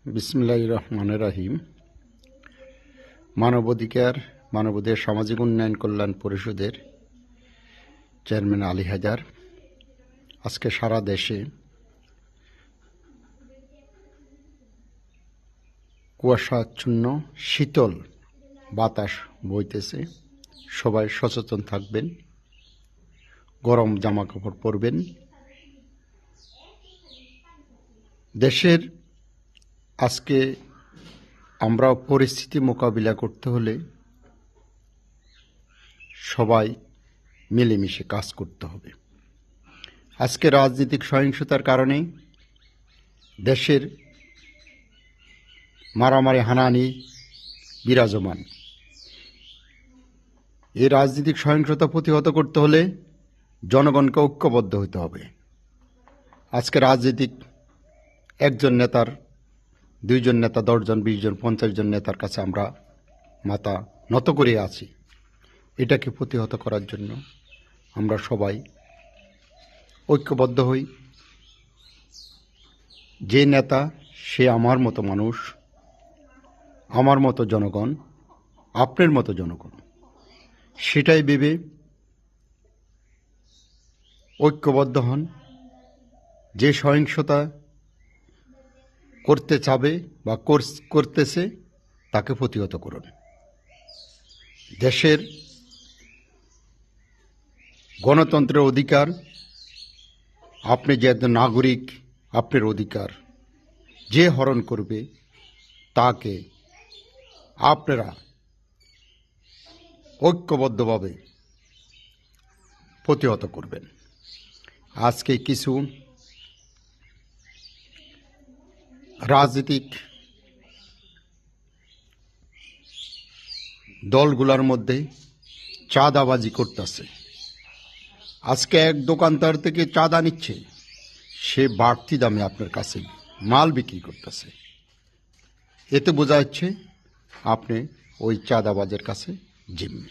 বিসমিল্লাহির রহমানির রহিম। মানবাধিকার সামাজিক উন্নয়ন কল্যাণ পরিষদের চেয়ারম্যান আলী হায়দার। আজকে সারা দেশে কুয়াশাচ্ছন্ন শীতল বাতাস বইতেছে। সবাই সচেতন থাকবেন, গরম জামা কাপড় পরবেন। দেশের আজকে আমরা পরিস্থিতি মোকাবিলা করতে হলে সবাই মিলেমিশে কাজ করতে হবে। আজকে রাজনৈতিক সহিংসতার কারণে দেশের মারামারি হানাহানি বিরাজমান। এই রাজনৈতিক সহিংসতা প্রতিহত করতে হলে জনগণকে ঐক্যবদ্ধ হতে হবে। আজকে রাজনৈতিক একজন নেতার, দুইজন নেতা, 10 জন, 20 জন, 50 জন নেতার কাছে আমরা মাথা নত করে আছি। এটাকে প্রতিহত করার জন্য আমরা সবাই ঐক্যবদ্ধ হই। যে নেতা সে আমার মতো মানুষ, আমার মতো জনগণ, আপনার মতো জনগণ, সেটাই ভেবে ঐক্যবদ্ধ হন। যে সহিংসতা করতে চাবে বা করতেছে তাকে প্রতিহত করুন। দেশের গণতন্ত্রের অধিকার, আপনি যে একজন নাগরিক, আপনার অধিকার যে হরণ করবে তাকে আপনারা ঐক্যবদ্ধভাবে প্রতিহত করবেন। আজকে কিছু রাজনৈতিক দলগুলোর মধ্যে চাঁদাবাজি করতেছে। আজকে এক দোকানদার থেকে চাঁদা নিচ্ছে, সে বাড়তি দামে আপনার কাছে মাল বিক্রি করতেছে। এতে বোঝা যাচ্ছে আপনি ওই চাঁদাবাজের কাছে জিম্মি।